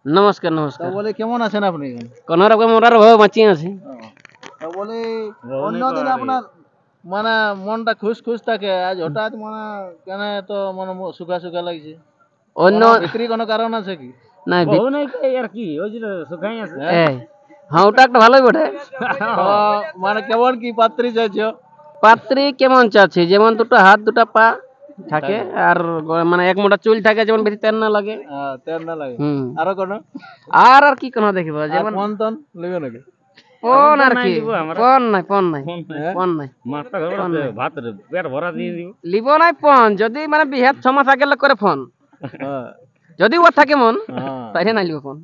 নমস্কার তো নমস্কার। বলে কেমন আছেন আপনি? কোন রকম ওরার ভাবে বাঁচিয়ে আছি। তো বলে অন্যদিন আপনার মানে মনটা খুশ খুশ থাকে, আজ হঠাৎ মানে কেন তো মনে সুখা সুখা লাগছে? অন্য বিক্রি কোনো কারণ আছে কি? নাই বহু নাই কে আর কি ওই যে সুখাই আছে। এই হ্যাঁ ওটা একটা ভালোই বটে। তো মানে কেমন কি পাত্রী চাইছো? পাত্রী কেমন চাচ্ছে, যেমন দুটো হাত দুটো পা থাকে আর মানে এক মোটা চুল থাকে, যেমন বেশি তেল না লাগে। তেল না লাগে। হুম আরো কোনো? আর আর কি কোনো দেখিব, যেমন ফোন টন নেবে নাকি? ফোন আর নাই কি দিব আমরা। ফোন নাই ফোন নাই হ্যাঁ? ফোন নাই মাছটা ঘর ভাত পেট ভরা দিয়ে দিব। লিব নাই ফোন, যদি মানে বিহাত 6 মাস আগে করে ফোন, হ্যাঁ, যদি ও থাকে মন হ্যাঁ। তাইলে নাই লিব ফোন।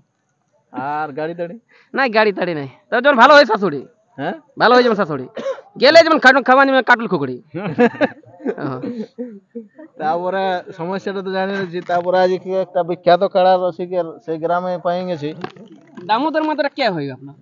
আর গাড়ি টাড়ি? নাই গাড়ি টাড়ি নাই, তো যখন ভালো হয় শাশুড়ি, হ্যাঁ, ভালো হয়ে যাবেন শাশুড়ি গেলে যেমন খাওয়া নিবে কাটল খুকুড়ি। তারপরে সমস্যাটা তো জানি না, তারপরে আজ কি একটা বিখ্যাত কাড়া রসিকের সেই গ্রামে পাই গেছি। দামোদর মাত্রা কে হয় আপনার?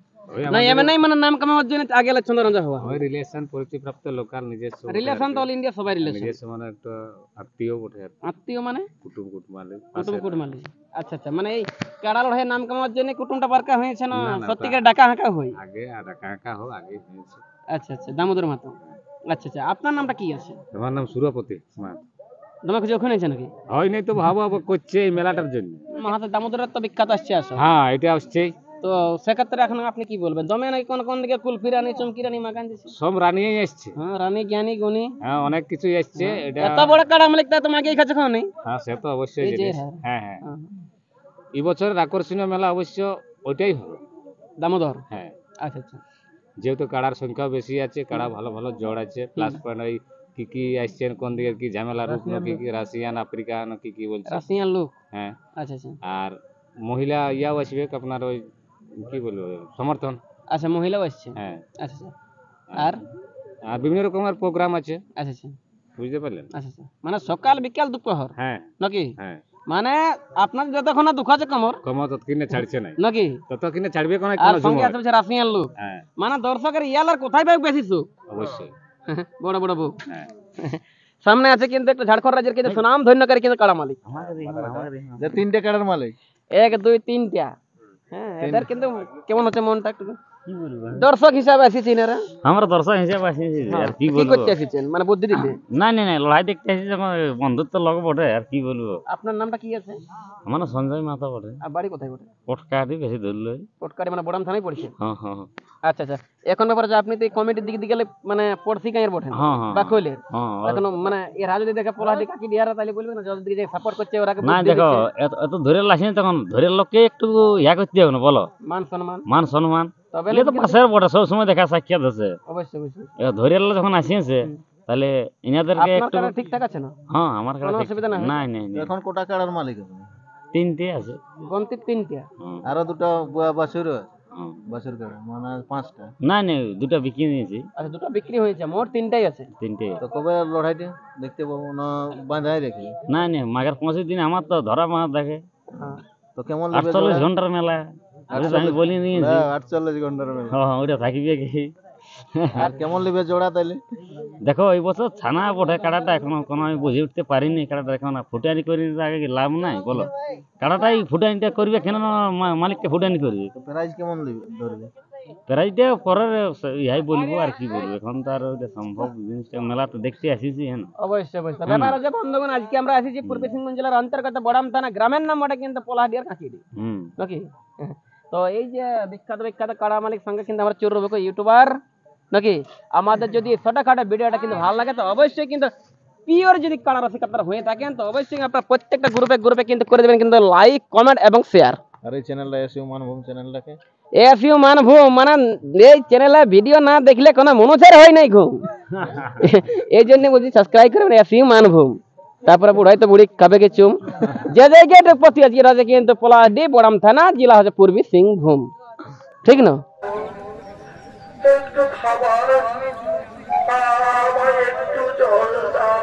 নাই এমন নাই মানে নাম কামাবার জন্য আগে লাগছে চন্দ্ররঞ্জ হওয়া। ওই রিলেশন পরিচিতপ্রাপ্ত লোকাল নিজস্ব রিলেশন তো অল ইন্ডিয়া সবাই রিলেশন। নিজস্ব মানে একটা আত্মীয় বটে আর কি। আত্মীয় মানে কুটুম কুটুমালে কুটুম কুটুমালি। আচ্ছা আচ্ছা, মানে এই কাড়া লড়াই নাম কামাবার জন্য কুটুমটা বারকা হয়েছে না না, না, সত্যিকার ডাকা হাঁকা হয়? আগে আর কাকা হোক আগে হয়েছে। আচ্ছা আচ্ছা, দামোদর মাতো। আচ্ছা আচ্ছা, আপনার নামটা কি আছে? তোমার নাম সুরপতি মাত। তোমাকে যে ওখানে আছে নাকি? হয় নাই তো ভাবো করছে এই মেলাটার জন্য। মহাতে দামোদরের তো বিখ্যাত আসছে আসো। হ্যাঁ এটা আসছে। তো সেক্ষেত্রে এখন আপনি কি বলবেন, জমে নাকি কোন কোন দিকে কুলফি রানী চমকি রানী মাগান দিছে? সব রানিয়েই আসছে। হ্যাঁ, রানী জ্ঞানী গুণী হ্যাঁ অনেক কিছুই আসছে এটা। এত বড় কাড়া মালিক তা তোমাকে এই কাছে খাও নেই? হ্যাঁ সে তো অবশ্যই এই যে জিনিস। হ্যাঁ হ্যাঁ এই বছরের আকর্ষণীয় মেলা অবশ্য ওইটাই হবে দামোদর। হ্যাঁ। আচ্ছা আচ্ছা, যেহেতু কাড়ার সংখ্যা বেশি আছে, কাড়া ভালো ভালো জোড় আছে, প্লাস পয়েন্ট ওই কি কি আসছেন কোন দিকে কি ঝামেলা রূপ কি কি রাশিয়ান আফ্রিকান কি কি বলছে। রাশিয়ান লোক। হ্যাঁ আচ্ছা আচ্ছা আর মহিলা ইয়াও আসবে আপনার ওই কি বলবো সমর্থন। আচ্ছা, মহিলাও আসছে। হ্যাঁ আচ্ছা আচ্ছা, আর আর বিভিন্ন রকমের প্রোগ্রাম আছে, আচ্ছা আচ্ছা বুঝতে পারলেন। আচ্ছা আচ্ছা, মানে সকাল বিকাল দুপুর হ্যাঁ নাকি? হ্যাঁ মানে আপনার যতক্ষণ না দুঃখ আছে কমর কমা ততক্ষণে ছাড়ছে নাই, নাকি? ততক্ষণে ছাড়বে কোন আর কোনো সঙ্গে সময়। আছে রাশিয়ান লোক। হ্যাঁ মানে দর্শকের ইয়ালার কোথায় পাই বেশি সুখ। অবশ্যই। বড় বড় বউ। হ্যাঁ সামনে আছে কিন্তু একটা ঝাড়খণ্ড রাজ্যের কিন্তু সুনাম ধন্যকারী কিন্তু কাড়া মালিক। যে তিনটে কাড়ার মালিক। 1 2 3টা। হ্যাঁ, এদের কিন্তু কেমন হচ্ছে মনটা একটু কি বলবো, দর্শক হিসাবে আসিছি এরা? আমরা দর্শক হিসেবে আসিছি আর কি কি বলবো। করতে আসিছেন, মানে বুদ্ধি দিতে? না না না লড়াই দেখতে আসিছি, আমার বন্ধুত্ব লগ বটে আর কি বলবো। আপনার নামটা কি আছে? আমার নাম সঞ্জয় মাতা বটে। আর বাড়ি কোথায় বটে? পটকাটি বেশি ধরল। পটকারি মানে বড়াম থানায় পড়ছে? হ্যাঁ হ্যাঁ আচ্ছা আচ্ছা, এখন ব্যাপার যে আপনি তো এই কমিটির দিকে দিকে গেলে মানে পড়ছি গাঁয়ের বটেন হ্যাঁ হ্যাঁ বা কইলের হ্যাঁ। এখন মানে এরা যদি দেখে পোলাটি কাকি দিয়ারা তাহলে বলবে না যদি দিকে সাপোর্ট করছে ওরাকে না বুদ্ধি দেখো দিচ্ছে। এত এত ধরে লাসি তখন ধরে লোককে একটু ইয়া করতে হবে না বলো, মান সম্মান মান সম্মান। তবে এলে তো পাশের বটে সব সময় দেখা সাক্ষাৎ আছে। অবশ্যই অবশ্যই। এবার ধরে এলে যখন আসিয়েছে তাহলে ইনাদেরকে আপনার একটু। কাড়া ঠিকঠাক আছে না? হ্যাঁ আমার কাছে কোনো অসুবিধা না হয়? নাই নাই নাই। এখন কোটা কাড়ার মালিক আপনি? তিনটে আছে। গন্তির 3টা। হুম, আরো দুটো বাছুর আছে? হুম। বাছুর কাড়া মানে 5টা। না না দুটা বিক্রি নিয়েছি, আচ্ছা, দুটো বিক্রি হয়েছে, মোট 3টাই আছে। তিনটে। তো কবে লড়াইটা দেখতে পাবো না বাঁধাই রেখে? না না মাঘের 25 দিন আমার তো ধরা মাছ দেখে। হ্যাঁ, তো কেমন লাগবে? 48 ঘন্টার মেলা আমি বলি নিয়েছি। 48 ঘন্টার মেলা। হ্যাঁ ওইটা থাকিবে কি। আর কেমন লিবে জোড়া তাইলে? দেখো এই বছর ছানা বটে কাড়াটা এখনো কোনো আমি বুঝে উঠতে পারিনি। কাড়াটা এখন ফুটানি করে নিতে আগে কি লাভ নাই বলো। কাড়াটাই ফুটানিটা করবে কেন না মালিককে ফুটানি করবে। তো প্রাইস কেমন লিবে ধরবে? প্রাইসটা পরের ইহাই বলবো আর কি বলবো, এখন তো আর ওইটা সম্ভব জিনিসটা মেলা তো দেখতে আসিছি। হ্যাঁ অবশ্যই অবশ্যই। ব্যাপার আছে বন্ধুগণ, আজকে আমরা আসিছি পূর্ব সিংভূম জেলার অন্তর্গত বড়াম থানা, গ্রামের নাম ওটা কিন্তু পোলাহাটিয়ার কাকিডি হুম নাকি? তো এই যে বিখ্যাত বিখ্যাত কাড়া মালিক সঙ্গে কিন্তু আমরা চোর রবো ইউটিউবার নাকি? আমাদের যদি ছোটখাটো ভিডিওটা কিন্তু ভালো লাগে তো অবশ্যই কিন্তু পিওর যদি কাড়া রসিক আপনারা হয়ে থাকেন তো অবশ্যই আপনারা প্রত্যেকটা গ্রুপে গ্রুপে কিন্তু করে দেবেন কিন্তু লাইক কমেন্ট এবং শেয়ার। আর এই চ্যানেলটা এসইউ মানভূম চ্যানেলটাকে এফইউ মানভূম মানে এই চ্যানেলে ভিডিও না দেখলে কোনো মনোচার হয় নাই ঘুম। এই জন্য বলছি সাবস্ক্রাইব করবেন এফইউ মানভূম। তারপরে বুড়াই তো বুড়ি খাবে কে চুম। যে জায়গাটা প্রতি আজকে রাজে কিন্তু পোলাহাটি বড়াম থানা জেলা হচ্ছে পূর্বী সিংভূম, ঠিক না? একটু খাবার আমায় একটু জল দাও।